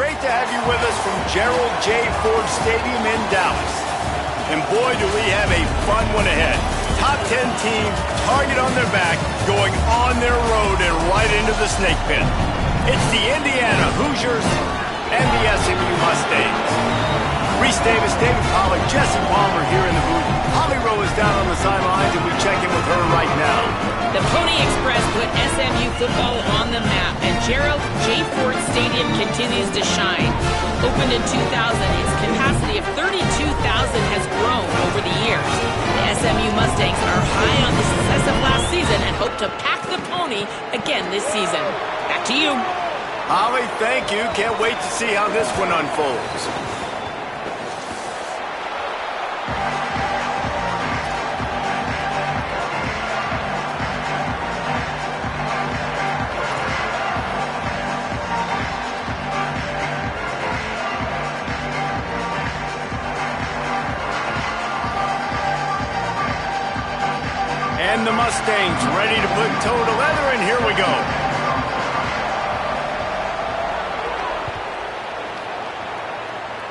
great to have you with us from Gerald J. Ford Stadium in Dallas. And boy, do we have a fun one ahead. Top 10 team, target on their back, going on their road and right into the snake pit. It's the Indiana Hoosiers and the SMU Mustangs. Reese Davis, David Pollack, Jesse Palmer here in the booth. Holly Rowe is down on the sidelines, and we check in with her right now. The Pony Express put SMU football on the map, and Gerald J. Ford Stadium continues to shine. Opened in 2000, its capacity of 32,000 has grown over the years. The SMU Mustangs are high on the success of last season and hope to pack the Pony again this season. Back to you. Holly, thank you. Can't wait to see how this one unfolds. And the Mustangs ready to put toe to leather, and here we go.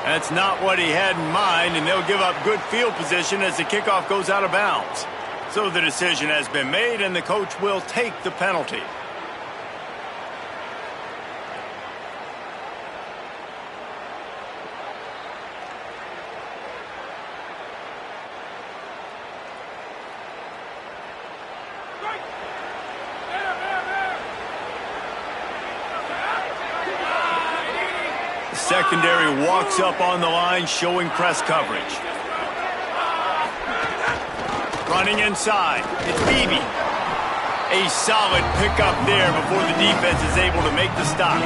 That's not what he had in mind, and they'll give up good field position as the kickoff goes out of bounds. So the decision has been made, and the coach will take the penalty. Secondary walks up on the line, showing press coverage. Running inside, it's Beebe. A solid pickup there before the defense is able to make the stop.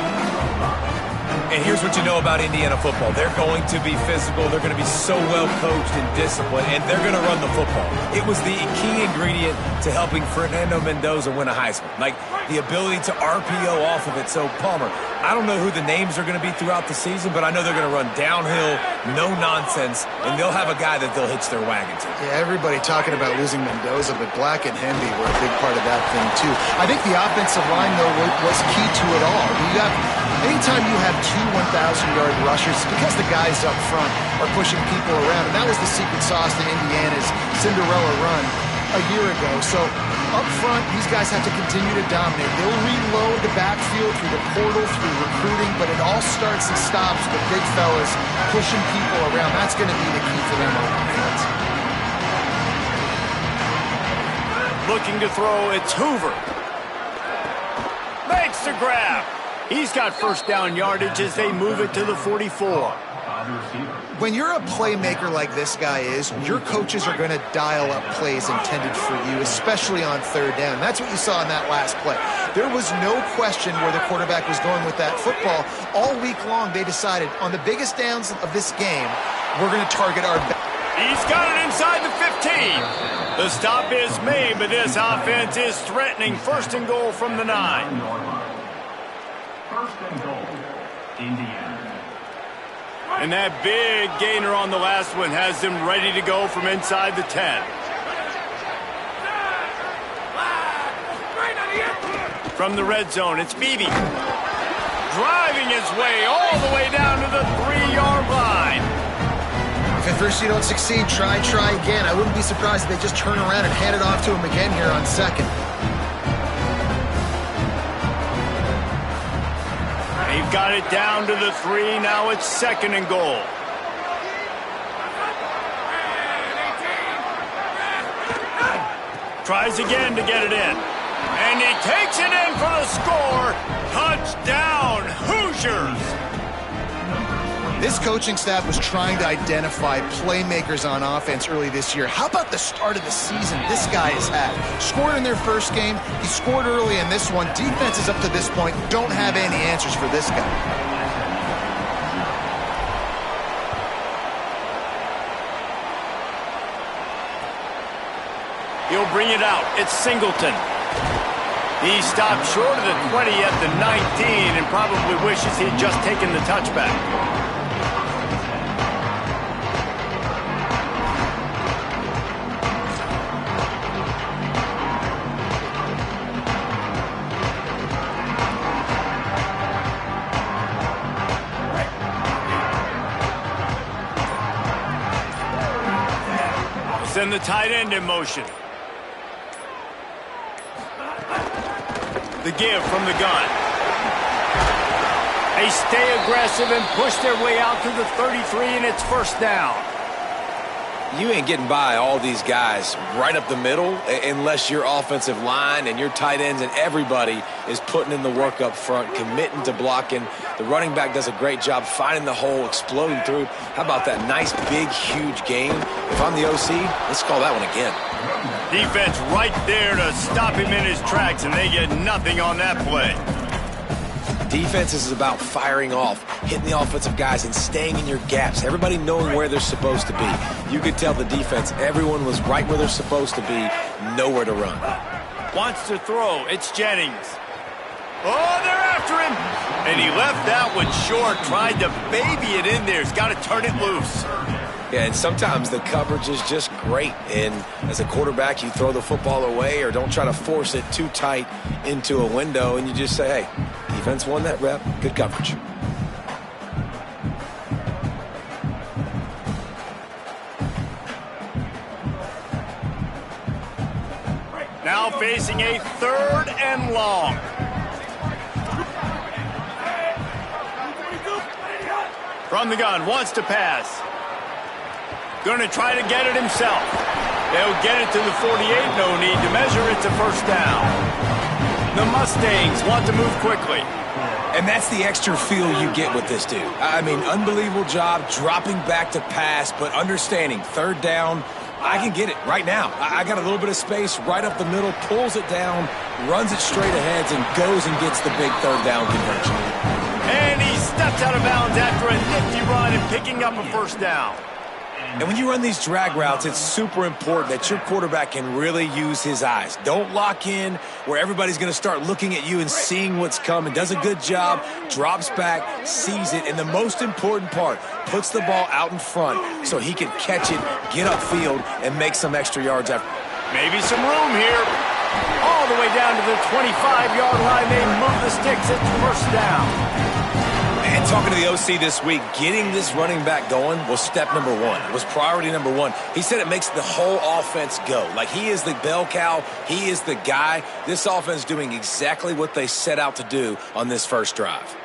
And here's what you know about Indiana football. They're going to be physical. They're going to be so well coached and disciplined, and they're going to run the football. It was the key ingredient to helping Fernando Mendoza win a Heisman. Like the ability to RPO off of it. So, Palmer, I don't know who the names are going to be throughout the season, but I know they're going to run downhill, no nonsense, and they'll have a guy that they'll hitch their wagon to. Yeah, everybody talking about losing Mendoza, but Black and Hemby were a big part of that thing, too. I think the offensive line, though, was key to it all. Anytime you have two 1,000-yard rushers, because the guys up front are pushing people around, and that was the secret sauce to Indiana's Cinderella run a year ago. So up front, these guys have to continue to dominate. They'll reload the backfield through the portal, through recruiting, but it all starts and stops with big fellas pushing people around. That's going to be the key for them on offense. Looking to throw, it's Hoover. Makes the grab. He's got first down yardage as they move it to the 44. When you're a playmaker like this guy is, your coaches are going to dial up plays intended for you, especially on third down. That's what you saw in that last play. There was no question where the quarterback was going with that football. All week long, they decided on the biggest downs of this game, we're going to target our back. He's got it inside the 15. The stop is made, but this offense is threatening. First and goal from the 9. First and goal, Indiana. And that big gainer on the last one has them ready to go from inside the 10. From the red zone, it's Beebe. Driving his way all the way down to the 3-yard line. If at first you don't succeed, try again. I wouldn't be surprised if they just turn around and hand it off to him again here on second. They've got it down to the 3. Now it's second and goal. Tries again to get it in. And he takes it in for the score. Touchdown, Hoosiers! This coaching staff was trying to identify playmakers on offense early this year. How about the start of the season this guy has had? Scored in their first game. He scored early in this one. Defenses up to this point don't have any answers for this guy. He'll bring it out. It's Singleton. He stopped short of the 20 at the 19 and probably wishes he'd just taken the touchback. send the tight end in motion. The give from the gun. They stay aggressive and push their way out to the 33, and it's first down. You ain't getting by all these guys right up the middle unless your offensive line and your tight ends and everybody is putting in the work up front, committing to blocking. The running back does a great job finding the hole, exploding through. How about that nice, big, huge gain? If I'm the OC, let's call that one again. Defense right there to stop him in his tracks, and they get nothing on that play. Defense is about firing off, hitting the offensive guys, and staying in your gaps. Everybody knowing where they're supposed to be. You could tell the defense, everyone was right where they're supposed to be, nowhere to run. Wants to throw. It's Jennings. Oh, they're after him. And he left that one short, tried to baby it in there. He's got to turn it loose. Yeah, and sometimes the coverage is just great. And as a quarterback, you throw the football away or don't try to force it too tight into a window, and you just say, hey, defense won that rep. Good coverage. Now facing a 3rd and long. From the gun, wants to pass. Going to try to get it himself. They'll get it to the 48. No need to measure. It's a first down. The Mustangs want to move quickly. And that's the extra feel you get with this dude. I mean, unbelievable job dropping back to pass, but understanding 3rd down, I can get it right now. I got a little bit of space right up the middle, pulls it down, runs it straight ahead, and goes and gets the big 3rd down conversion. And he steps out of bounds after a nifty run and picking up a first down. And when you run these drag routes, it's super important that your quarterback can really use his eyes. Don't lock in where everybody's going to start looking at you and seeing what's coming. Does a good job, drops back, sees it, and the most important part, puts the ball out in front so he can catch it, get upfield, and make some extra yards after. Maybe some room here. All the way down to the 25-yard line. They move the sticks. It's first down. And talking to the OC this week, getting this running back going was step number 1. It was priority number 1. He said it makes the whole offense go. Like, he is the bell cow. He is the guy. This offense doing exactly what they set out to do on this first drive.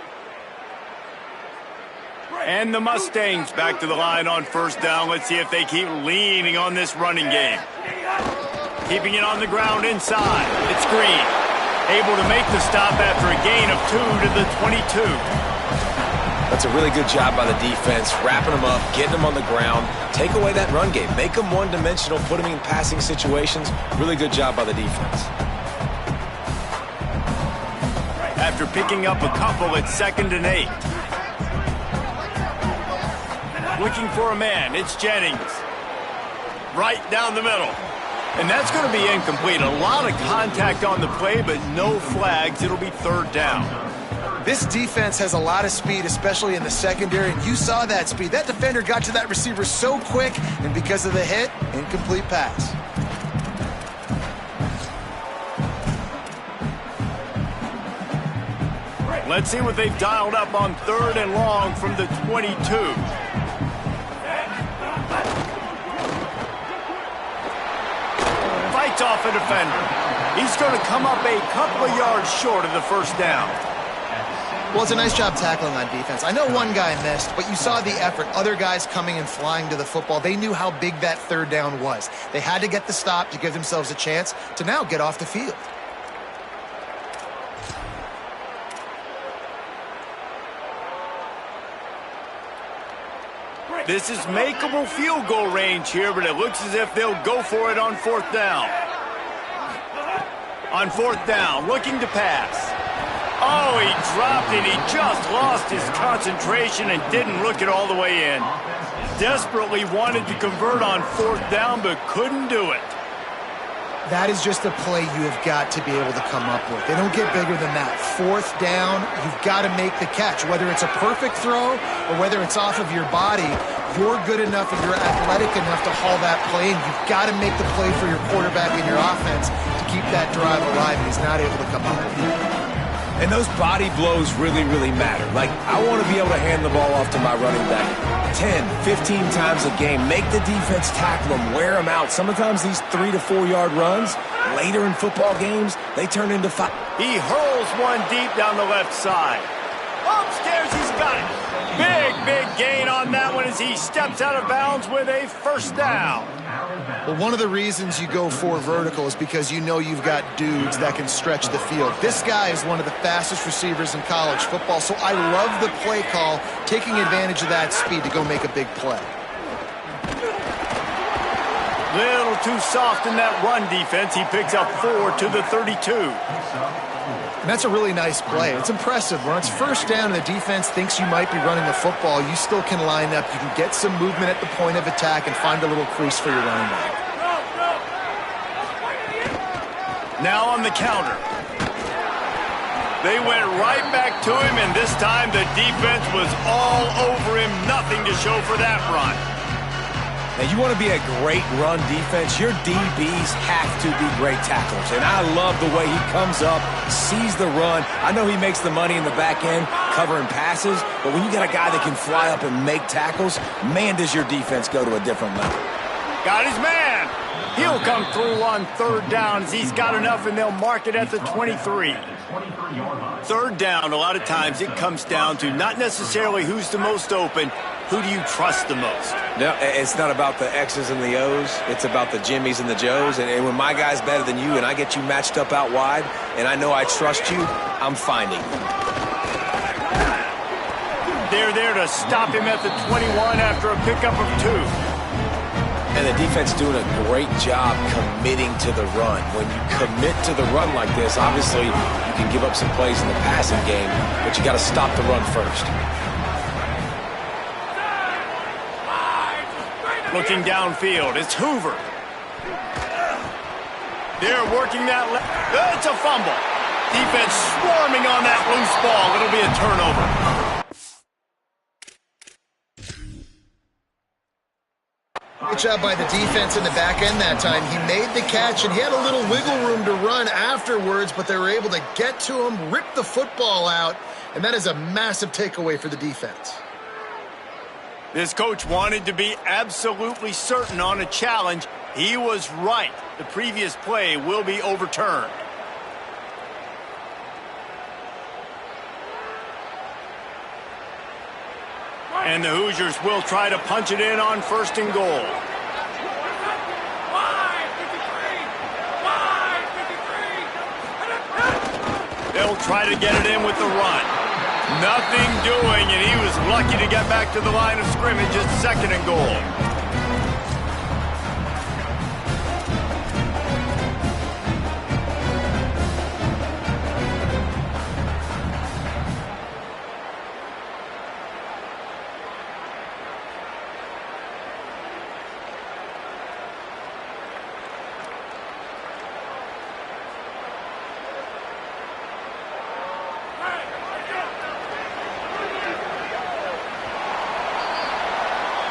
And the Mustangs back to the line on first down. Let's see if they keep leaning on this running game. Keeping it on the ground inside. It's Green. Able to make the stop after a gain of 2 to the 22. That's a really good job by the defense, wrapping them up, getting them on the ground. Take away that run game. Make them one-dimensional, put them in passing situations. Really good job by the defense. After picking up a couple, it's 2nd and 8. Looking for a man. It's Jennings. Right down the middle. And that's going to be incomplete. A lot of contact on the play, but no flags. It'll be 3rd down. This defense has a lot of speed, especially in the secondary, and you saw that speed. That defender got to that receiver so quick, and because of the hit, incomplete pass. Let's see what they've dialed up on 3rd and long from the 22. Fights off a defender. He's going to come up a couple of yards short of the first down. Well, it's a nice job tackling on defense. I know one guy missed, but you saw the effort. Other guys coming and flying to the football. They knew how big that 3rd down was. They had to get the stop to give themselves a chance to now get off the field. This is makeable field goal range here, but it looks as if they'll go for it on 4th down. On 4th down, looking to pass. Oh, he dropped it. He just lost his concentration and didn't look it all the way in. Desperately wanted to convert on 4th down, but couldn't do it. That is just a play you have got to be able to come up with. They don't get bigger than that. 4th down, you've got to make the catch. Whether it's a perfect throw or whether it's off of your body, you're good enough and you're athletic enough to haul that play, and you've got to make the play for your quarterback and your offense to keep that drive alive, and he's not able to come up with it. And those body blows really, really matter. Like, I want to be able to hand the ball off to my running back 10, 15 times a game. Make the defense tackle them, wear them out. Sometimes these 3 to 4 yard runs, later in football games, they turn into 5. He hurls one deep down the left side. Upstairs, he's got it. Big gain on that one as he steps out of bounds with a first down. Well, one of the reasons you go for vertical is because you know you've got dudes that can stretch the field. This guy is one of the fastest receivers in college football, so I love the play call, taking advantage of that speed to go make a big play. Little too soft in that run defense. He picks up 4 to the 32. And that's a really nice play. It's impressive. When it's first down and the defense thinks you might be running the football, you still can line up. You can get some movement at the point of attack and find a little crease for your running back. Now on the counter. They went right back to him, and this time the defense was all over him. Nothing to show for that run. Now, you want to be a great run defense, your DBs have to be great tacklers. And I love the way he comes up, sees the run. I know he makes the money in the back end covering passes, but when you got a guy that can fly up and make tackles, man, does your defense go to a different level. Got his man. He'll come through on third down as he's got enough, and they'll mark it at the 23. Third down, a lot of times it comes down to not necessarily who's the most open, who do you trust the most? No, it's not about the X's and the O's. It's about the Jimmies and the Joes. And when my guy's better than you and I get you matched up out wide and I know I trust you, I'm finding you. They're there to stop him at the 21 after a pickup of 2. And the defense doing a great job committing to the run. When you commit to the run like this, obviously you can give up some plays in the passing game, but you got to stop the run first. Looking downfield, it's Hoover. They're working that it's a fumble. Defense swarming on that loose ball. It'll be a turnover. Good job by the defense in the back end that time. He made the catch, and he had a little wiggle room to run afterwards, but they were able to get to him, rip the football out, and that is a massive takeaway for the defense. This coach wanted to be absolutely certain on a challenge. He was right. The previous play will be overturned. And the Hoosiers will try to punch it in on 1st and goal. They'll try to get it in with the run. Nothing doing, and he was lucky to get back to the line of scrimmage at 2nd and goal.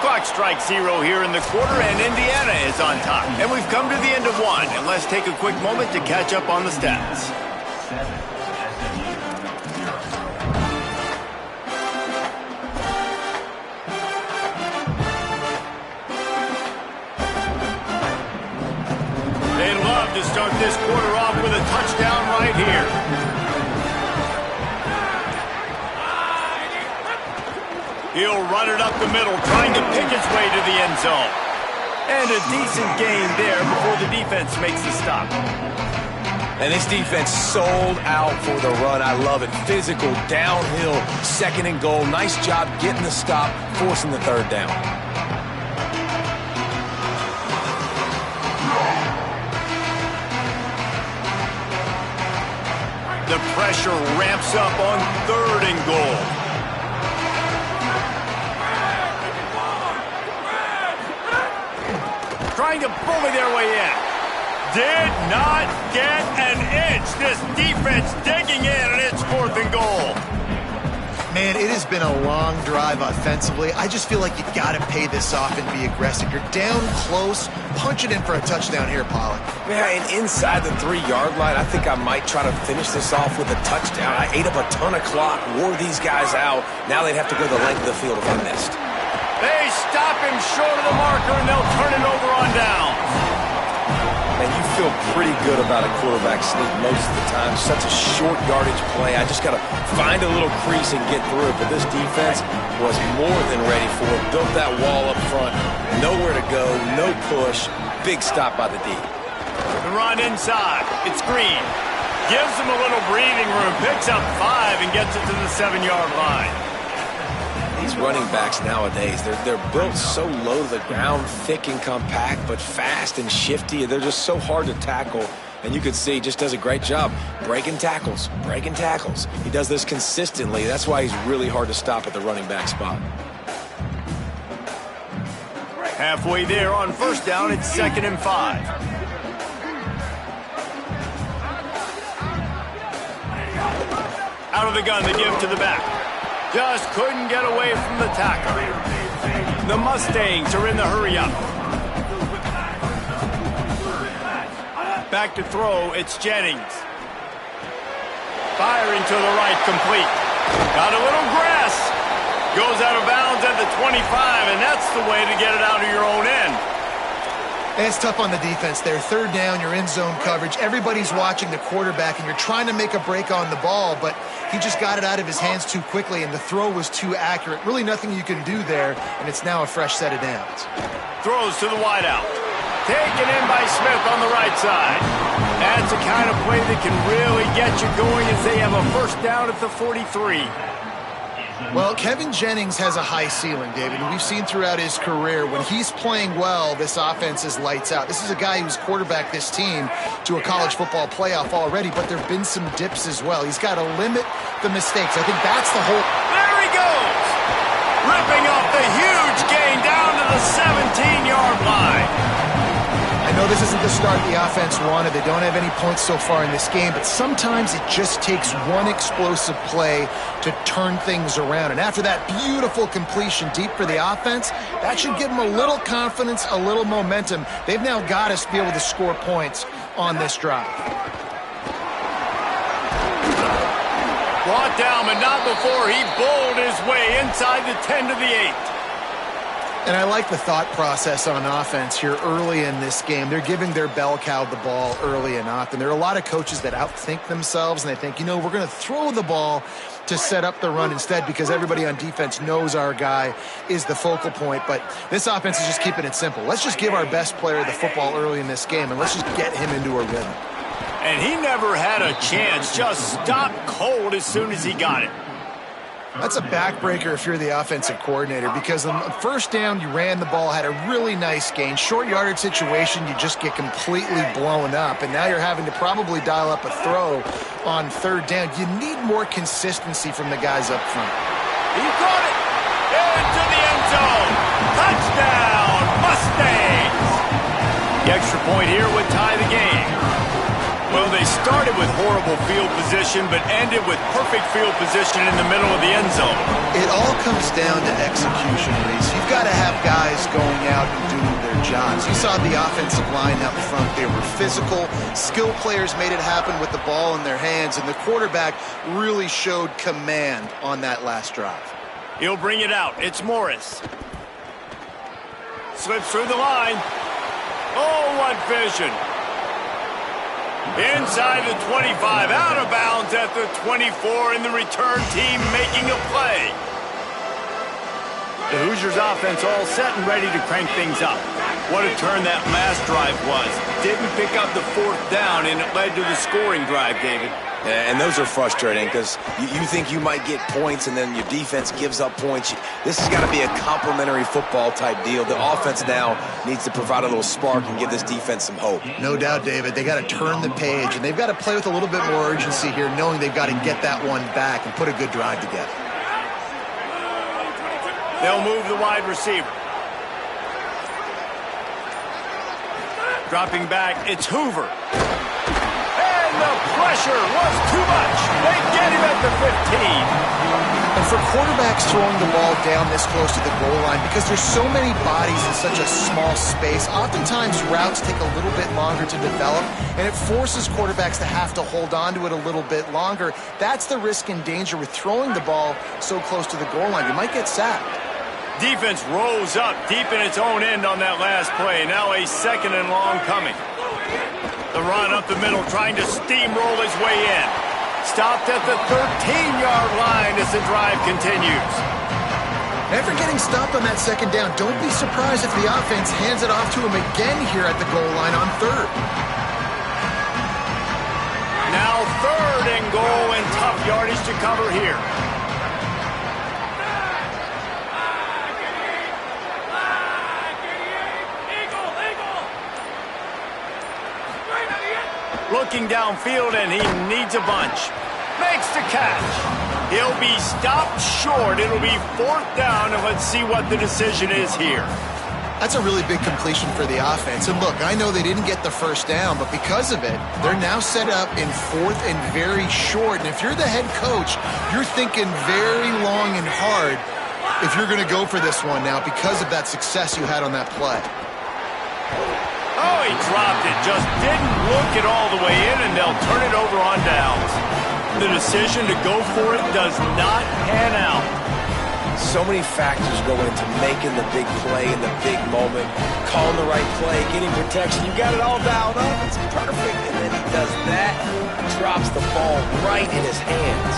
Clock strikes 0 here in the quarter, and Indiana is on top. And we've come to the end of 1, and let's take a quick moment to catch up on the stats. They'd love to start this quarter off with a touchdown right here. He'll run it up the middle, trying to pick his way to the end zone. And a decent gain there before the defense makes the stop. And this defense sold out for the run. I love it. Physical, downhill, 2nd and goal. Nice job getting the stop, forcing the 3rd down. The pressure ramps up on 3rd and goal. Trying to bully their way in. Did not get an inch. This defense digging in, and it's 4th and goal. Man, it has been a long drive offensively. I just feel like you got to pay this off and be aggressive. You're down close. Punch it in for a touchdown here, Pollock. Yeah, and inside the 3-yard line, I think I might try to finish this off with a touchdown. I ate up a ton of clock, wore these guys out. Now they'd have to go the length of the field if I missed. They stop him short of the marker, and they'll turn it over on downs. And you feel pretty good about a quarterback sneak most of the time. Such a short yardage play. I just got to find a little crease and get through it. But this defense was more than ready for it. Built that wall up front. Nowhere to go. No push. Big stop by the D. The run inside. It's Green. Gives him a little breathing room. Picks up 5 and gets it to the 7-yard line. These running backs nowadays, they're built so low to the ground, thick and compact, but fast and shifty. They're just so hard to tackle. And you can see he just does a great job breaking tackles, breaking tackles. He does this consistently. That's why he's really hard to stop at the running back spot. Halfway there on first down, it's 2nd and 5. Out of the gun, the give to the back. Just couldn't get away from the tackle. The Mustangs are in the hurry-up. Back to throw, it's Jennings. Firing to the right, complete. Got a little grass. Goes out of bounds at the 25, and that's the way to get it out of your own end. And it's tough on the defense there. 3rd down, you're in zone coverage. Everybody's watching the quarterback, and you're trying to make a break on the ball, but he just got it out of his hands too quickly, and the throw was too accurate. Really nothing you can do there, and it's now a fresh set of downs. Throws to the wideout. Taken in by Smith on the right side. That's the kind of play that can really get you going as they have a first down at the 43. Well, Kevin Jennings has a high ceiling, David. We've seen throughout his career when he's playing well, this offense is lights out. This is a guy who's quarterbacked this team to a college football playoff already, but there have been some dips as well. He's got to limit the mistakes. I think that's the whole... There he goes! Ripping off the huge gain down to the 17-yard line. I know this isn't the start the offense wanted. They don't have any points so far in this game, but sometimes it just takes one explosive play to turn things around. And after that beautiful completion deep for the offense, that should give them a little confidence, a little momentum. They've now got to be able to score points on this drive. Brought down, but not before he bowled his way inside the 10 to the 8. And I like the thought process on offense here early in this game. They're giving their bell cow the ball early and often. There are a lot of coaches that outthink themselves, and they think, you know, we're going to throw the ball to set up the run instead because everybody on defense knows our guy is the focal point. But this offense is just keeping it simple. Let's just give our best player the football early in this game, and let's just get him into a rhythm. And he never had a chance. Just stopped cold as soon as he got it. That's a backbreaker if you're the offensive coordinator, because on first down, you ran the ball, had a really nice gain. Short yardage situation, you just get completely blown up, and now you're having to probably dial up a throw on 3rd down. You need more consistency from the guys up front. He caught it into the end zone. Touchdown, Mustangs. The extra point here would tie the game. Well, they started with horrible field position, but ended with perfect field position in the middle of the end zone. It all comes down to execution, Reese. You've got to have guys going out and doing their jobs. You saw the offensive line up front. They were physical. Skill players made it happen with the ball in their hands, and the quarterback really showed command on that last drive. He'll bring it out. It's Morris. Slips through the line. Oh, what vision. Inside the 25, out of bounds at the 24, and the return team making a play. The Hoosiers offense all set and ready to crank things up. What a turn that last drive was. Didn't pick up the 4th down, and it led to the scoring drive, David. Yeah, and those are frustrating because you think you might get points and then your defense gives up points. This has got to be a complementary football type deal. The offense now needs to provide a little spark and give this defense some hope. No doubt, David. They got to turn the page, and they've got to play with a little bit more urgency here, knowing they've got to get that one back and put a good drive together. They'll move the wide receiver. Dropping back, it's Hoover. And the pressure was too much. They get him at the 15. And for quarterbacks throwing the ball down this close to the goal line, because there's so many bodies in such a small space, oftentimes routes take a little bit longer to develop, and it forces quarterbacks to have to hold on to it a little bit longer. That's the risk and danger with throwing the ball so close to the goal line. You might get sacked. Defense rose up deep in its own end on that last play. Now a 2nd and long coming. The run up the middle, trying to steamroll his way in. Stopped at the 13-yard line as the drive continues. After getting stopped on that 2nd down, don't be surprised if the offense hands it off to him again here at the goal line on 3rd. Now 3rd and goal, and tough yardage to cover here. Looking downfield, and he needs a bunch. Makes the catch. He'll be stopped short. It'll be 4th down, and let's see what the decision is here. That's a really big completion for the offense. And look, I know they didn't get the 1st down, but because of it, they're now set up in 4th and very short. And if you're the head coach, you're thinking very long and hard if you're going to go for this one now because of that success you had on that play. Oh, he dropped it. Just didn't look it all the way in, and they'll turn it over on downs. The decision to go for it does not pan out. So many factors go into making the big play in the big moment, calling the right play, getting protection. You got it all dialed up. It's perfect. And then he does that, drops the ball right in his hands.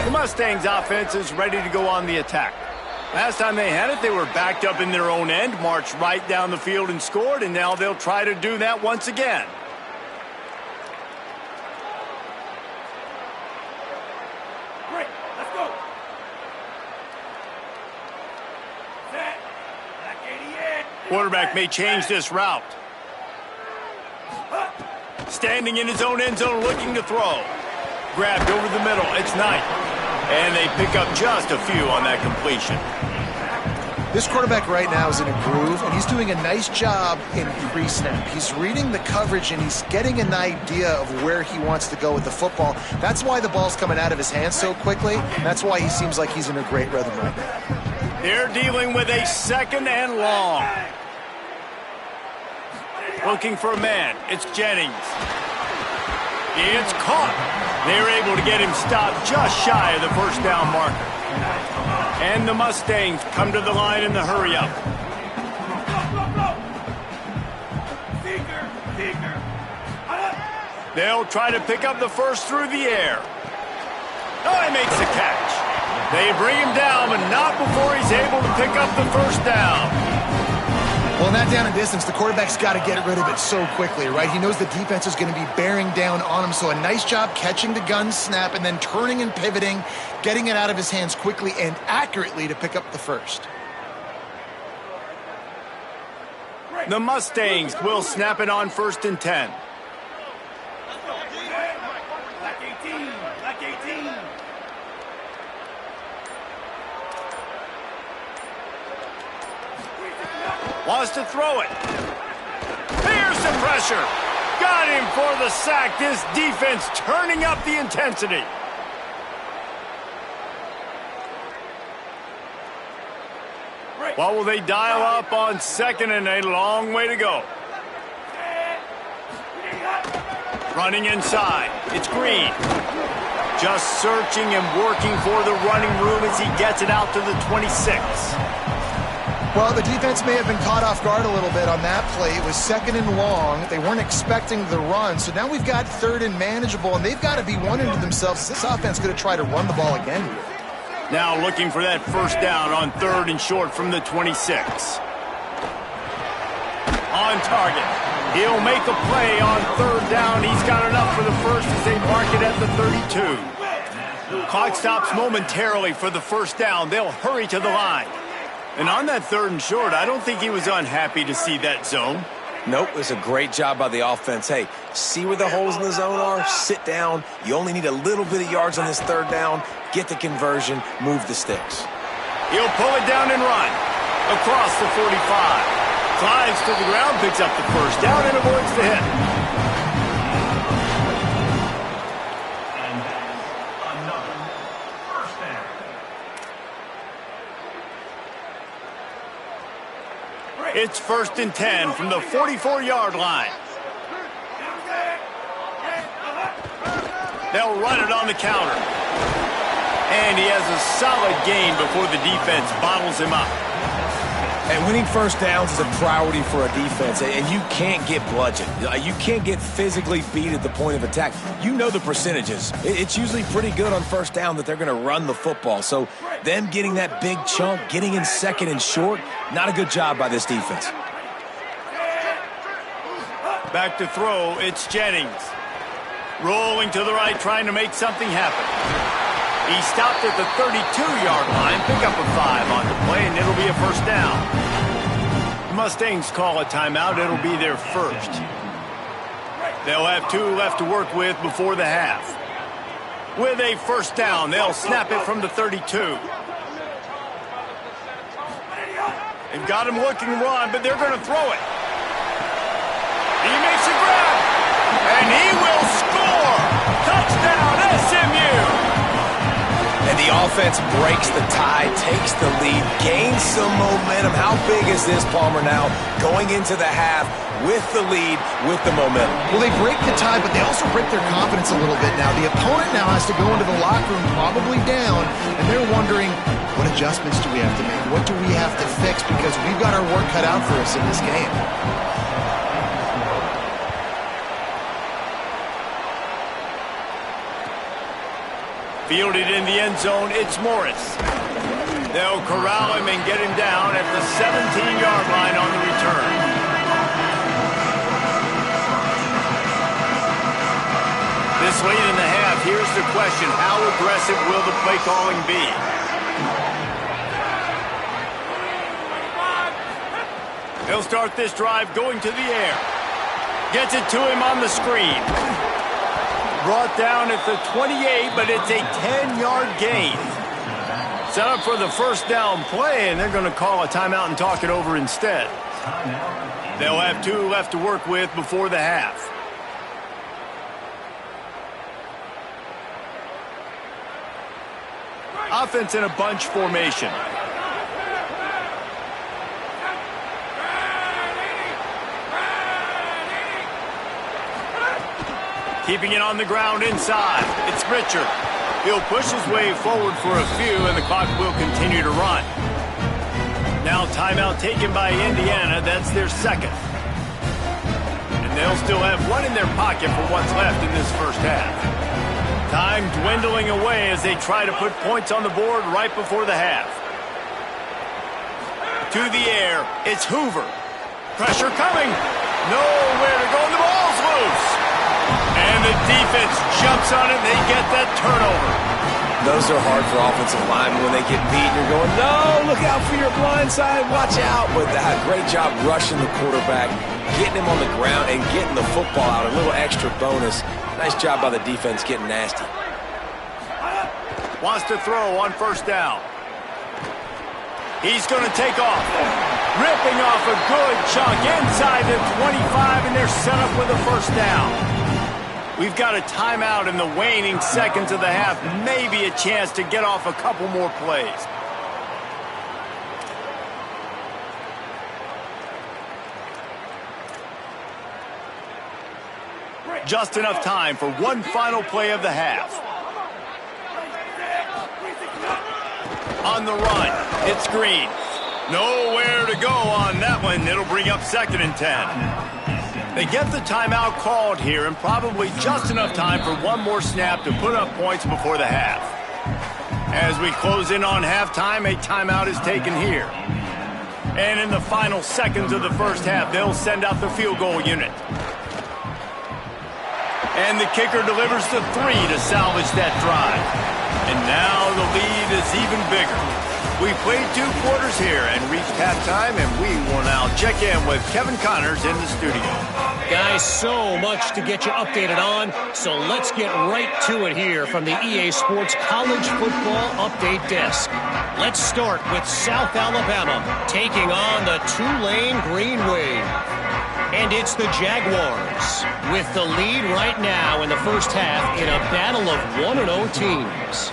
The Mustangs offense is ready to go on the attack. Last time they had it, they were backed up in their own end, marched right down the field and scored, and now they'll try to do that once again. Great, let's go. Set. Back 88. Quarterback may change this route. Standing in his own end zone, looking to throw. Grabbed over the middle. It's Knight. And they pick up just a few on that completion. This quarterback right now is in a groove, and he's doing a nice job in pre-snap. He's reading the coverage, and he's getting an idea of where he wants to go with the football. That's why the ball's coming out of his hands so quickly. That's why he seems like he's in a great rhythm right now. They're dealing with a 2nd and long. Looking for a man. It's Jennings. It's caught. They're able to get him stopped just shy of the 1st down marker. And the Mustangs come to the line in the hurry-up. They'll try to pick up the 1st through the air. Oh, he makes the catch. They bring him down, but not before he's able to pick up the 1st down. Well, in that down and distance, the quarterback's got to get rid of it so quickly, right? He knows the defense is going to be bearing down on him, so a nice job catching the gun snap and then turning and pivoting, getting it out of his hands quickly and accurately to pick up the 1st. The Mustangs will snap it on 1st and 10. Black 18. Black 18. Wants to throw it. Here's some pressure. Got him for the sack. This defense turning up the intensity. What will they dial up on 2nd and a long way to go? Running inside. It's Green. Just searching and working for the running room as he gets it out to the 26. Well, the defense may have been caught off guard a little bit on that play. It was 2nd and long. They weren't expecting the run. So now we've got 3rd and manageable, and they've got to be wondering to themselves, is this offense going to try to run the ball again here? Now looking for that 1st down on 3rd and short from the 26. On target. He'll make a play on 3rd down. He's got enough for the 1st as they mark it at the 32. Clock stops momentarily for the 1st down. They'll hurry to the line. And on that 3rd and short, I don't think he was unhappy to see that zone. Nope, it's a great job by the offense. Hey, see where the holes in the zone are? Sit down. You only need a little bit of yards on this 3rd down. Get the conversion. Move the sticks. He'll pull it down and run. Across the 45. Glides to the ground, picks up the 1st down, and avoids the hit. And another 1st down. It's 1st and 10 from the 44-yard line. They'll run it on the counter. And he has a solid gain before the defense bottles him up. And winning first downs is a priority for a defense, and you can't get bludgeoned. You can't get physically beat at the point of attack. You know the percentages. It's usually pretty good on first down that they're going to run the football. So them getting that big chunk, getting in second and short, not a good job by this defense. Back to throw, it's Jennings. Rolling to the right, trying to make something happen. He stopped at the 32-yard line, pick up a 5 on the play, and it'll be a first down. The Mustangs call a timeout. It'll be their first. They'll have 2 left to work with before the half. With a first down, they'll snap it from the 32. They've got him looking run, but they're going to throw it. He makes a grab, and he will score! Touchdown, SMU! And the offense breaks the tie, takes the lead, gains some momentum. How big is this, Palmer, now going into the half with the lead, with the momentum? Well, they break the tie, but they also break their confidence a little bit now. The opponent now has to go into the locker room probably down, and they're wondering, what adjustments do we have to make? What do we have to fix? Because we've got our work cut out for us in this game. Fielded in the end zone, it's Morris. They'll corral him and get him down at the 17-yard line on the return. This late in the half, here's the question. How aggressive will the play calling be? They'll start this drive going to the air. Gets it to him on the screen. Brought down at the 28, but it's a 10-yard gain. Set up for the first down play, and they're going to call a timeout and talk it over instead. They'll have 2 left to work with before the half. Offense in a bunch formation. Keeping it on the ground inside. It's Richard. He'll push his way forward for a few, and the clock will continue to run. Now timeout taken by Indiana. That's their second. And they'll still have 1 in their pocket for what's left in this first half. Time dwindling away as they try to put points on the board right before the half. To the air. It's Hoover. Pressure coming. Nowhere to go, and the ball's loose. And the defense jumps on it, and they get that turnover. Those are hard for offensive linemen when they get beat. You're going, no, look out for your blind side, watch out. But great job rushing the quarterback, getting him on the ground, and getting the football out. A little extra bonus. Nice job by the defense getting nasty. Wants to throw on first down. He's going to take off. Ripping off a good chunk inside the 25, and they're set up with a first down. We've got a timeout in the waning seconds of the half. Maybe a chance to get off a couple more plays. Just enough time for one final play of the half. On the run, it's Green. Nowhere to go on that one. It'll bring up 2nd and 10. They get the timeout called here, and probably just enough time for one more snap to put up points before the half. As we close in on halftime, a timeout is taken here. And in the final seconds of the first half, they'll send out the field goal unit. And the kicker delivers the 3 to salvage that drive. And now the lead is even bigger. We played 2 quarters here and reached halftime, and we will now check in with Kevin Connors in the studio. Guys, so much to get you updated on, so let's get right to it here from the EA Sports College Football Update Desk. Let's start with South Alabama taking on the Tulane Green Wave. And it's the Jaguars with the lead right now in the first half in a battle of 1-0 teams.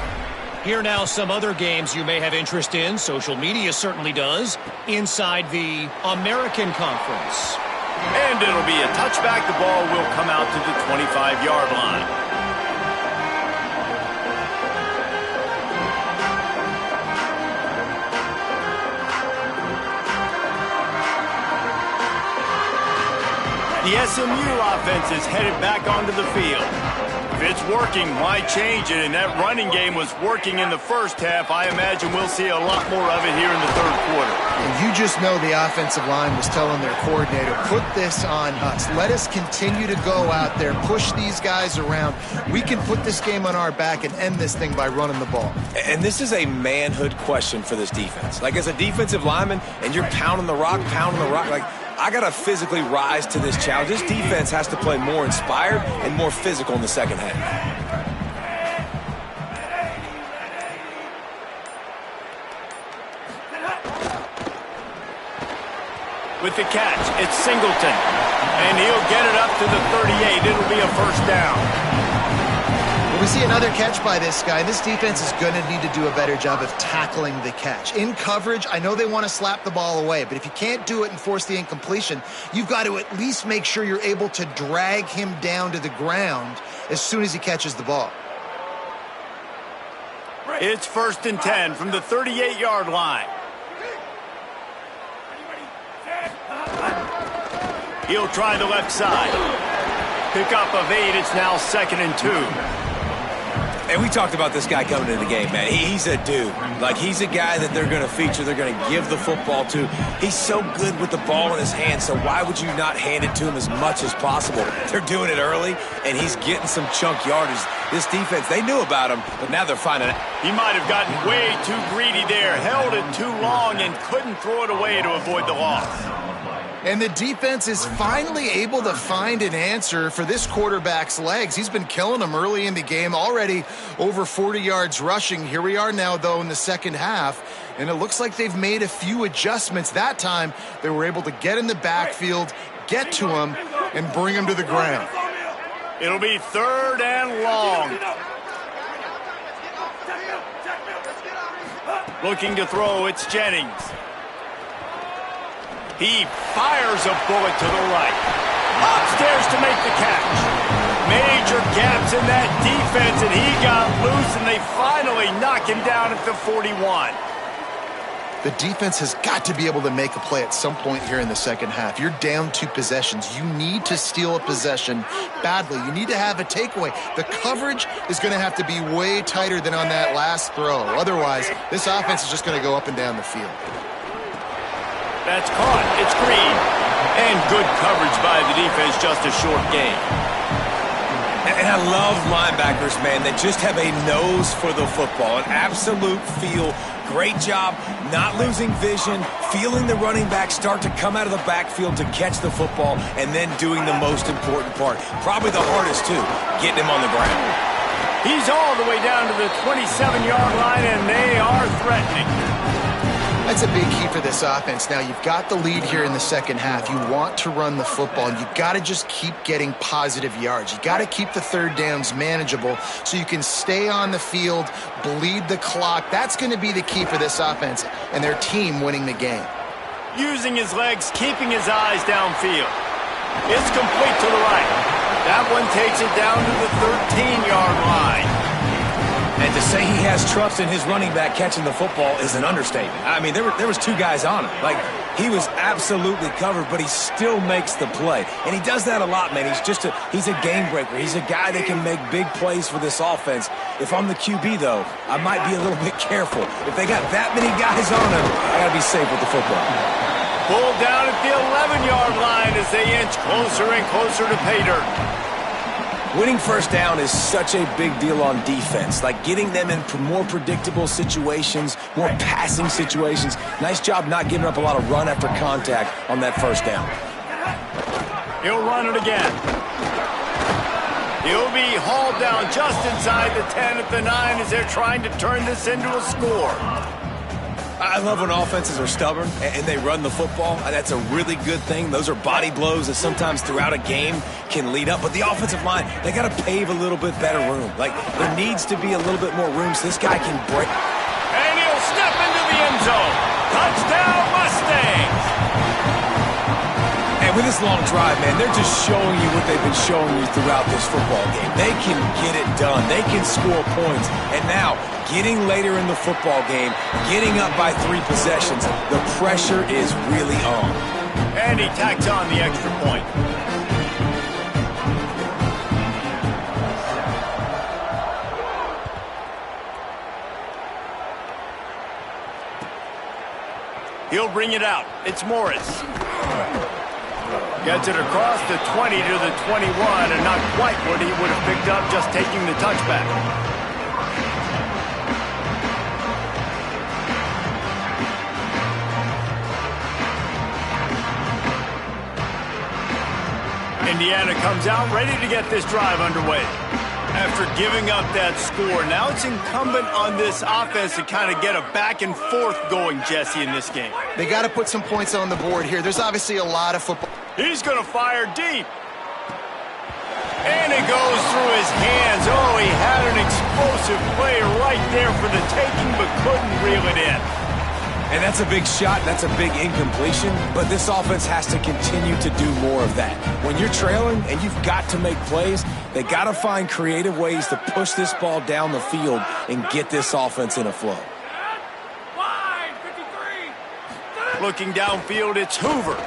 Here now some other games you may have interest in. Social media certainly does. Inside the American Conference. And it'll be a touchback. The ball will come out to the 25-yard line. The SMU offense is headed back onto the field. If it's working, why change it? And that running game was working in the first half. I imagine we'll see a lot more of it here in the third quarter. And you just know the offensive line was telling their coordinator, put this on us. Let us continue to go out there, push these guys around. We can put this game on our back and end this thing by running the ball. And this is a manhood question for this defense. Like, as a defensive lineman, and you're pounding the rock, like, I got to physically rise to this challenge. This defense has to play more inspired and more physical in the second half. With the catch, it's Singleton. And he'll get it up to the 38. It'll be a first down. Well, we see another catch by this guy. This defense is going to need to do a better job of tackling the catch. In coverage, I know they want to slap the ball away, but if you can't do it and force the incompletion, you've got to at least make sure you're able to drag him down to the ground as soon as he catches the ball. It's 1st and 10 from the 38-yard line. He'll try the left side. Pickup of 8. It's now 2nd and 2. And we talked about this guy coming into the game, man. He's a dude. Like, he's a guy that they're going to feature, they're going to give the football to. He's so good with the ball in his hand, so why would you not hand it to him as much as possible? They're doing it early, and he's getting some chunk yardage. This defense, they knew about him, but now they're finding it. He might have gotten way too greedy there, held it too long, and couldn't throw it away to avoid the loss. And the defense is finally able to find an answer for this quarterback's legs. He's been killing them early in the game, already over 40 yards rushing. Here we are now, though, in the second half, and it looks like they've made a few adjustments. That time, they were able to get in the backfield, get to him, and bring him to the ground. It'll be 3rd and long. Looking to throw, it's Jennings. He fires a bullet to the right. Upstairs to make the catch. Major gaps in that defense, and he got loose, and they finally knock him down at the 41. The defense has got to be able to make a play at some point here in the second half. You're down 2 possessions. You need to steal a possession badly. You need to have a takeaway. The coverage is going to have to be way tighter than on that last throw. Otherwise, this offense is just going to go up and down the field. That's caught. It's Green. And good coverage by the defense, just a short gain. And I love linebackers, man, that just have a nose for the football, an absolute feel. Great job not losing vision, feeling the running back start to come out of the backfield to catch the football, and then doing the most important part. Probably the hardest, too, getting him on the ground. He's all the way down to the 27-yard line, and they are threatening. That's a big key for this offense. Now, you've got the lead here in the second half. You want to run the football. You got to just keep getting positive yards. You got to keep the third downs manageable so you can stay on the field, bleed the clock. That's going to be the key for this offense and their team winning the game. Using his legs, keeping his eyes downfield. It's complete to the right. That one takes it down to the 13-yard line. And to say he has trust in his running back catching the football is an understatement. I mean, there was 2 guys on him. Like, he was absolutely covered, but he still makes the play. And he does that a lot, man. He's a game breaker. He's a guy that can make big plays for this offense. If I'm the QB, though, I might be a little bit careful. If they got that many guys on him, I got to be safe with the football. Pulled down at the 11-yard line as they inch closer and closer to pay dirt. Winning first down is such a big deal on defense, like getting them in more predictable situations, more passing situations. Nice job not giving up a lot of run after contact on that first down. He'll run it again. He'll be hauled down just inside the 10 at the 9 as they're trying to turn this into a score. I love when offenses are stubborn and they run the football. That's a really good thing. Those are body blows that sometimes throughout a game can lead up. But the offensive line, they got to pave a little bit better room. Like, there needs to be a little bit more room so this guy can break. And he'll step into the end zone. Touchdown, Mustangs! And with this long drive, man, they're just showing you what they've been showing you throughout this football game. They can get it done. They can score points. And now, getting later in the football game, getting up by 3 possessions, the pressure is really on. And he tacks on the extra point. He'll bring it out. It's Morris. Gets it across the 20 to the 21, and not quite what he would have picked up just taking the touchback. Indiana comes out ready to get this drive underway. After giving up that score, now it's incumbent on this offense to kind of get a back and forth going, Jesse, in this game. They got to put some points on the board here. There's obviously a lot of football. He's going to fire deep. And it goes through his hands. Oh, he had an explosive play right there for the taking, but couldn't reel it in. And that's a big shot, that's a big incompletion, but this offense has to continue to do more of that. When you're trailing and you've got to make plays, they got to find creative ways to push this ball down the field and get this offense in a flow. Looking downfield, it's Hoover.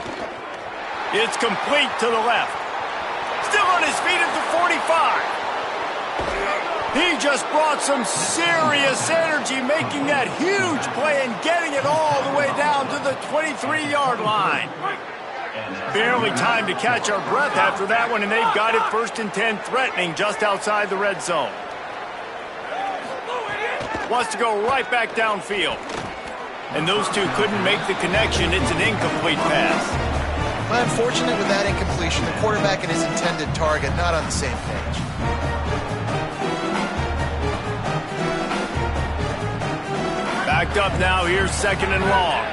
It's complete to the left. Still on his feet at the 45. He just brought some serious energy, making that huge play and getting it all the way down to the 23-yard line. Barely time to catch our breath after that one, and they've got it 1st and 10, threatening just outside the red zone. Wants to go right back downfield. And those two couldn't make the connection. It's an incomplete pass. Well, unfortunate with that incompletion. The quarterback and his intended target not on the same page. Backed up now, here's 2nd and long.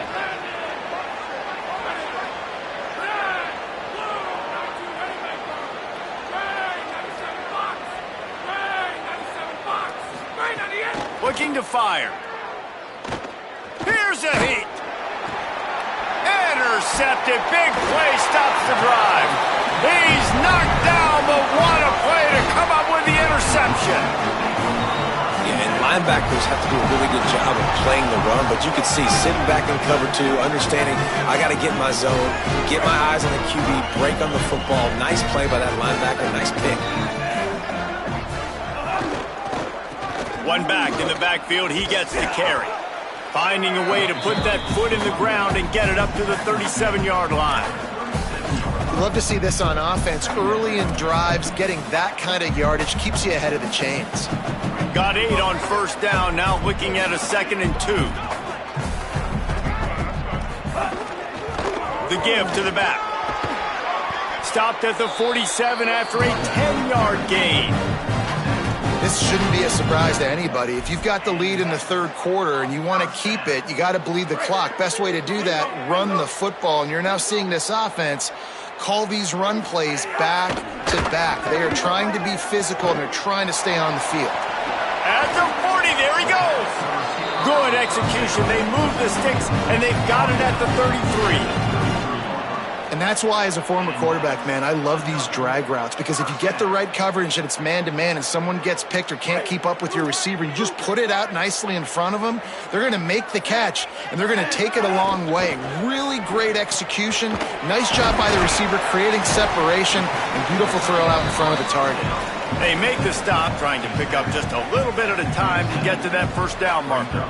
Looking to fire. Here's a heat. Intercepted, big play, stops the drive. He's knocked down, but what a play to come up with the interception. And linebackers have to do a really good job of playing the run, but you can see sitting back in cover 2, understanding I got to get in my zone, get my eyes on the QB, break on the football. Nice play by that linebacker, nice pick. One back in the backfield, he gets the carry. Finding a way to put that foot in the ground and get it up to the 37-yard line. Love to see this on offense. Early in drives, getting that kind of yardage keeps you ahead of the chains. Got 8 on 1st down, now looking at a 2nd and 2. The give to the back. Stopped at the 47 after a 10-yard gain. This shouldn't be a surprise to anybody. If you've got the lead in the 3rd quarter and you want to keep it, you got to bleed the clock. Best way to do that, run the football. And you're now seeing this offense call these run plays back to back. They are trying to be physical and they're trying to stay on the field. At the 40, there he goes. Good execution. They move the sticks, and they've got it at the 33. And that's why, as a former quarterback, man, I love these drag routes, because if you get the right coverage and it's man-to-man and someone gets picked or can't keep up with your receiver, you just put it out nicely in front of them, they're going to make the catch, and they're going to take it a long way. Really great execution. Nice job by the receiver creating separation, and beautiful throw out in front of the target. They make the stop, trying to pick up just a little bit at a time to get to that 1st down marker.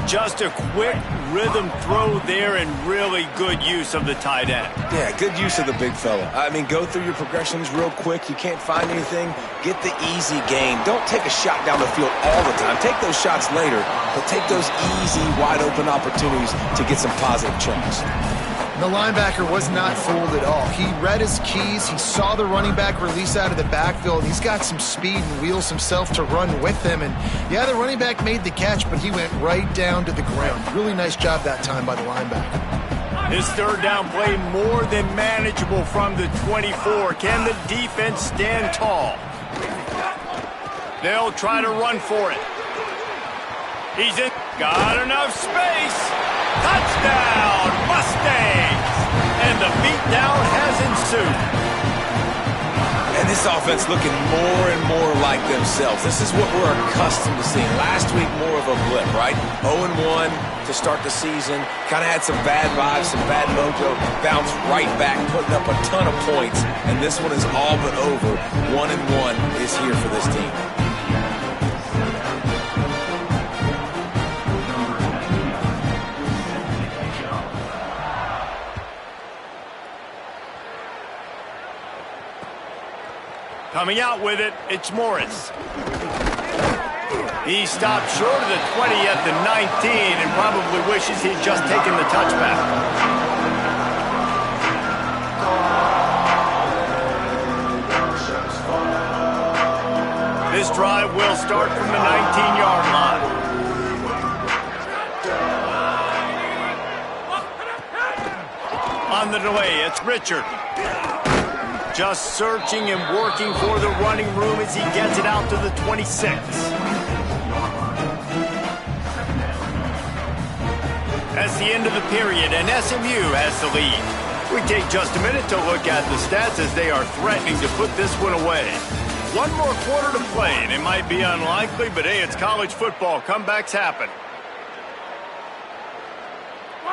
Just a quick rhythm throw there and really good use of the tight end. Yeah, good use of the big fella. I mean, go through your progressions real quick. You can't find anything, get the easy gain. Don't take a shot down the field all the time. Take those shots later, but take those easy, wide-open opportunities to get some positive chunks. The linebacker was not fooled at all. He read his keys. He saw the running back release out of the backfield. He's got some speed and wheels himself to run with him. And, yeah, the running back made the catch, but he went right down to the ground. Really nice job that time by the linebacker. His 3rd down play more than manageable from the 24. Can the defense stand tall? They'll try to run for it. He's in. Got enough space. Touchdown, Mustangs! And the beatdown has ensued. And this offense looking more and more like themselves. This is what we're accustomed to seeing. Last week, more of a blip, right? 0-1 to start the season. Kind of had some bad vibes, some bad mojo. Bounced right back, putting up a ton of points. And this one is all but over. 1-1 is here for this team. Coming out with it, it's Morris. He stopped short of the 20 at the 19 and probably wishes he'd just taken the touchback. This drive will start from the 19-yard line. On the delay, it's Richard. Just searching and working for the running room as he gets it out to the 26. That's the end of the period, and SMU has the lead. We take just a minute to look at the stats as they are threatening to put this one away. One more quarter to play, and it might be unlikely, but hey, it's college football. Comebacks happen.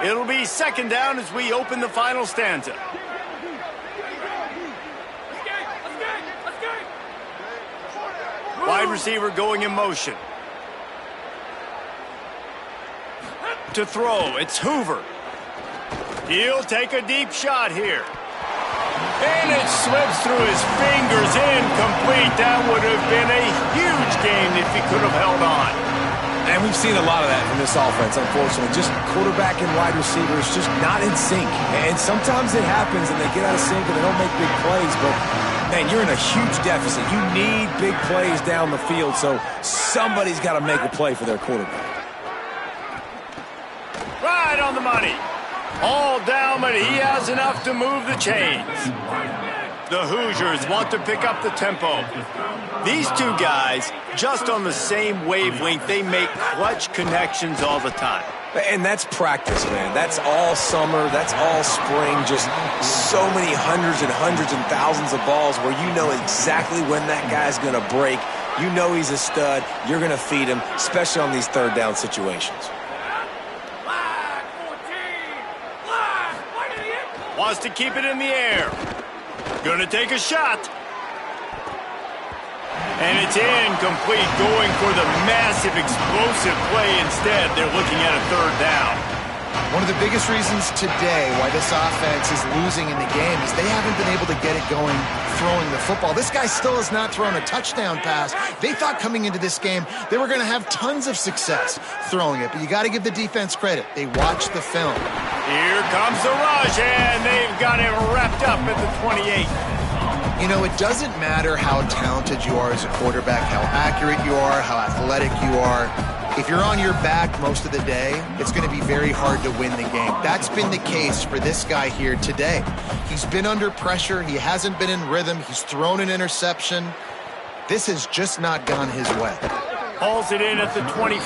It'll be second down as we open the final stanza. Wide receiver going in motion. To throw, it's Hoover. He'll take a deep shot here. And it slips through his fingers, incomplete. That would have been a huge game if he could have held on. And we've seen a lot of that from this offense, unfortunately. Just quarterback and wide receivers just not in sync. And sometimes it happens and they get out of sync and they don't make big plays. But, man, you're in a huge deficit. You need big plays down the field, so somebody's got to make a play for their quarterback. Right on the money. All down, but he has enough to move the chains. The Hoosiers want to pick up the tempo. These two guys, just on the same wavelength, they make clutch connections all the time. And that's practice, man. That's all summer. That's all spring. Just so many hundreds and thousands of balls where you know exactly when that guy's going to break. You know he's a stud. You're going to feed him, especially on these third down situations. Wants to keep it in the air. Gonna take a shot. And it's incomplete, going for the massive explosive play instead. They're looking at a third down. One of the biggest reasons today why this offense is losing in the game is they haven't been able to get it going throwing the football. This guy still has not thrown a touchdown pass. They thought coming into this game they were going to have tons of success throwing it, but you got to give the defense credit. They watched the film. Here comes the rush, and they've got him wrapped up at the 28. You know, it doesn't matter how talented you are as a quarterback, how accurate you are, how athletic you are. If you're on your back most of the day, it's going to be very hard to win the game. That's been the case for this guy here today. He's been under pressure. He hasn't been in rhythm. He's thrown an interception. This has just not gone his way. Hauls it in at the 25.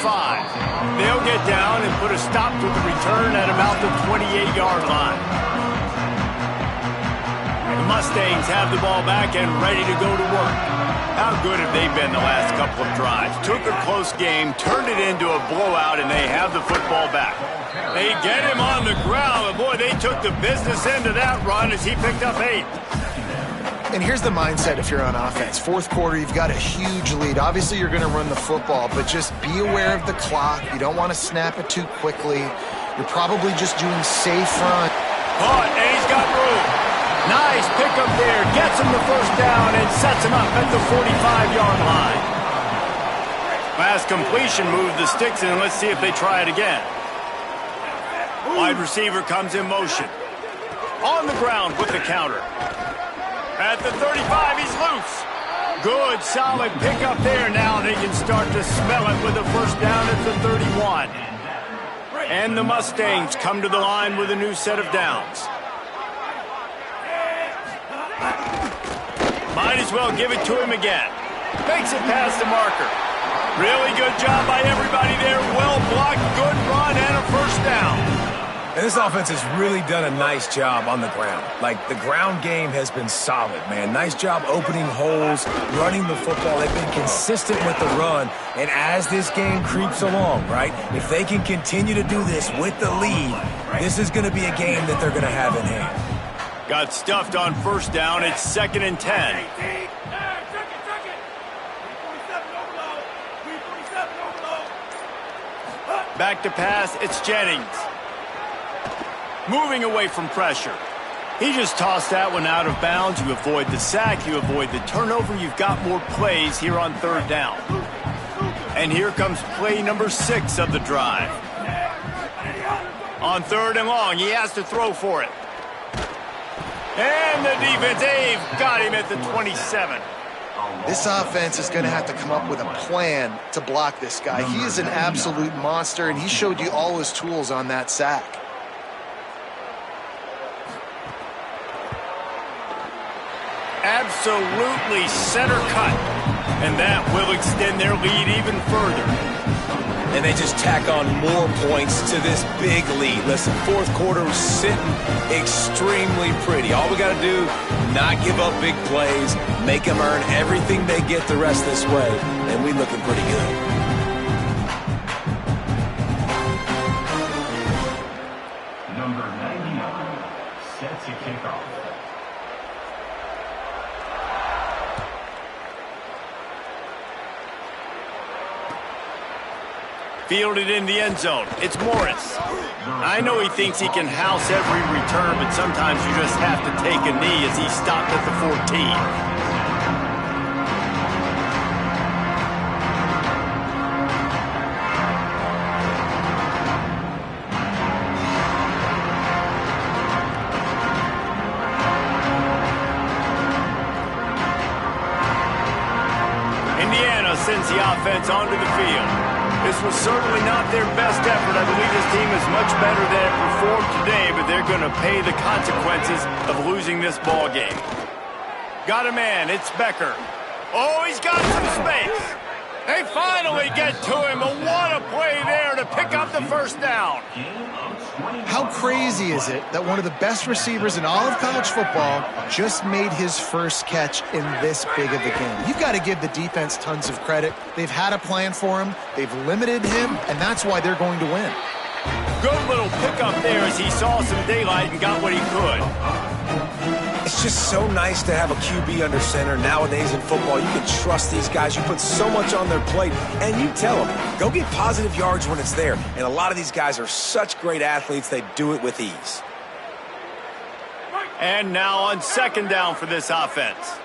They'll get down and put a stop to the return at about the 28-yard line. The Mustangs have the ball back and ready to go to work. How good have they been the last couple of drives? Took a close game, turned it into a blowout, and they have the football back. They get him on the ground, and boy, they took the business end of that run as he picked up 8. And here's the mindset if you're on offense. Fourth quarter, you've got a huge lead. Obviously, you're going to run the football, but just be aware of the clock. You don't want to snap it too quickly. You're probably just doing safe run. Caught, and he's got room. Nice pickup there. Gets him the first down and sets him up at the 45-yard line. Last completion moved the sticks in. Let's see if they try it again. Wide receiver comes in motion. On the ground with the counter. At the 35, he's loose. Good, solid pickup there. Now they can start to smell it with a first down at the 31. And the Mustangs come to the line with a new set of downs. Might as well give it to him again. Makes it past the marker. Really good job by everybody there. Well blocked, good run, and a first down. And this offense has really done a nice job on the ground. Like, the ground game has been solid, man. Nice job opening holes, running the football. They've been consistent with the run. And as this game creeps along, right, if they can continue to do this with the lead, this is going to be a game that they're going to have in hand. Got stuffed on first down. It's 2nd and 10. Back to pass. It's Jennings. Moving away from pressure. He just tossed that one out of bounds. You avoid the sack, you avoid the turnover. You've got more plays here on third down. And here comes play number 6 of the drive. On third and long, he has to throw for it. And the defense, they've got him at the 27. This offense is going to have to come up with a plan to block this guy. He is an absolute monster, and he showed you all his tools on that sack. Absolutely center cut. And that will extend their lead even further. And they just tack on more points to this big lead. Listen, fourth quarter was sitting extremely pretty. All we got to do, not give up big plays, make them earn everything they get the rest this way, and we looking pretty good. Number 99 set to kick off. Fielded in the end zone. It's Morris. I know he thinks he can house every return, but sometimes you just have to take a knee as he stopped at the 14. Indiana sends the offense onto the field. This was certainly not their best effort. I believe this team is much better than it performed today, but they're going to pay the consequences of losing this ball game. Got a man. It's Becker. Oh, he's got some space. They finally get to him, but what a play there to pick up the first down. How crazy is it that one of the best receivers in all of college football just made his first catch in this big of a game? You've got to give the defense tons of credit. They've had a plan for him. They've limited him, and that's why they're going to win. Good little pickup there as he saw some daylight and got what he could. It's just so nice to have a QB under center. Nowadays in football, you can trust these guys. You put so much on their plate, and you tell them, go get positive yards when it's there. And a lot of these guys are such great athletes, they do it with ease. And now on second down for this offense.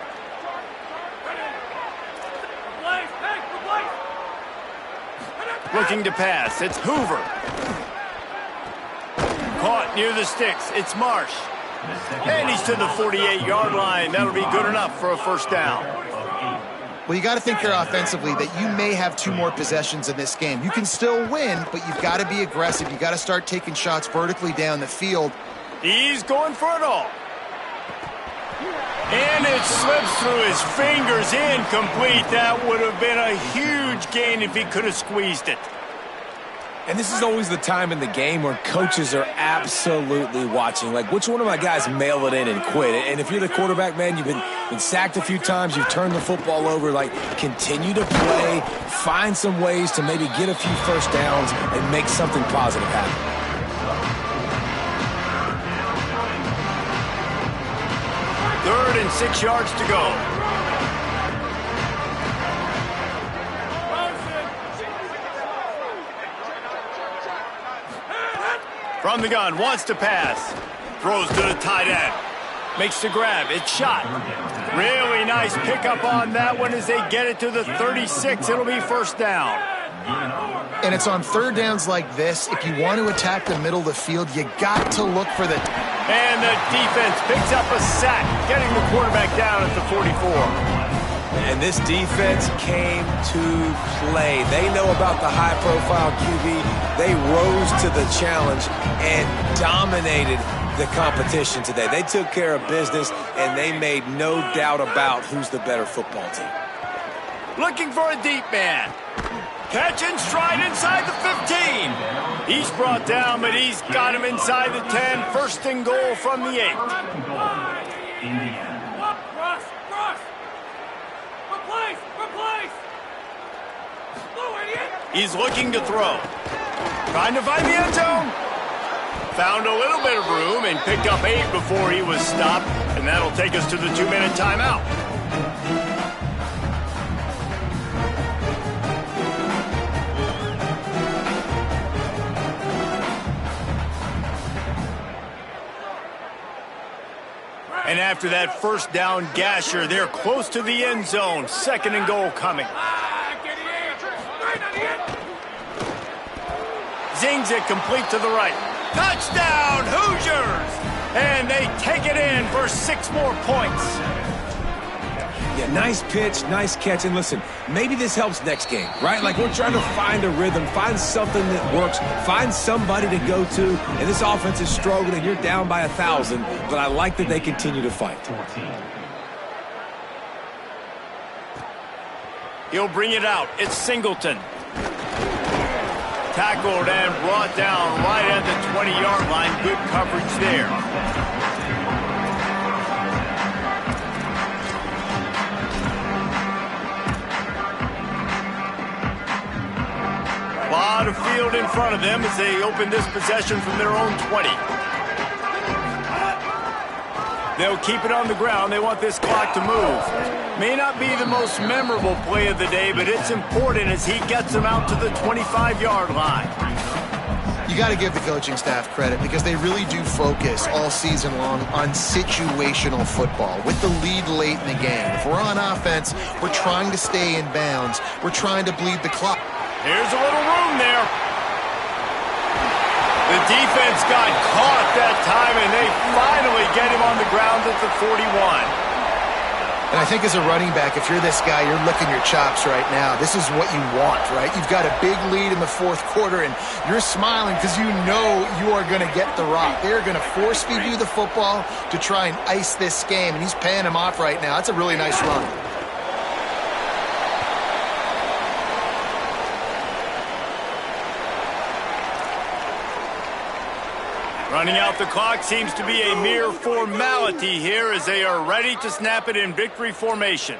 Looking to pass. It's Hoover. Caught near the sticks. It's Marsh. And he's to the 48-yard line. That'll be good enough for a first down. Well, you got to think here offensively that you may have 2 more possessions in this game. You can still win, but you've got to be aggressive. You've got to start taking shots vertically down the field. He's going for it all. And it slips through his fingers, incomplete. That would have been a huge gain if he could have squeezed it. And this is always the time in the game where coaches are absolutely watching. Like, which one of my guys mail it in and quit? And if you're the quarterback, man, you've been sacked a few times, you've turned the football over. Like, continue to play, find some ways to maybe get a few first downs and make something positive happen. 3rd and 6 yards to go. From the gun, wants to pass. Throws to the tight end. Makes the grab. It's shot. Really nice pickup on that one as they get it to the 36. It'll be first down. And it's on third downs like this. If you want to attack the middle of the field, you got to look for the... And the defense picks up a sack, getting the quarterback down at the 44. And this defense came to play. They know about the high-profile QB. They rose to the challenge and dominated the competition today. They took care of business, and they made no doubt about who's the better football team. Looking for a deep man. Catch and stride inside the 15. He's brought down, but he's got him inside the 10. First and goal from the 8. He's looking to throw. Trying to find the end zone. Found a little bit of room and picked up 8 before he was stopped. And that'll take us to the 2-minute timeout. And after that first down gasher, they're close to the end zone. 2nd and goal coming. Zings it complete to the right. Touchdown, Hoosiers! And they take it in for 6 more points. Yeah, nice pitch, nice catch. And listen, maybe this helps next game, right? Like we're trying to find a rhythm, find something that works, find somebody to go to. And this offense is struggling. You're down by 1,000, but I like that they continue to fight. He'll bring it out. It's Singleton. Tackled and brought down right at the 20-yard line. Good coverage there. A lot of field in front of them as they open this possession from their own 20. They'll keep it on the ground. They want this clock to move. May not be the most memorable play of the day, but it's important as he gets them out to the 25-yard line. You got to give the coaching staff credit because they really do focus all season long on situational football with the lead late in the game. If we're on offense, we're trying to stay in bounds. We're trying to bleed the clock. Here's a little room there. The defense got caught that time, and they finally get him on the ground at the 41. And I think as a running back, if you're this guy, you're licking your chops right now. This is what you want, right? You've got a big lead in the 4th quarter, and you're smiling because you know you are going to get the rock. They're going to force feed you the football to try and ice this game, and he's paying him off right now. That's a really nice run. Running out the clock seems to be a mere formality here as they are ready to snap it in victory formation.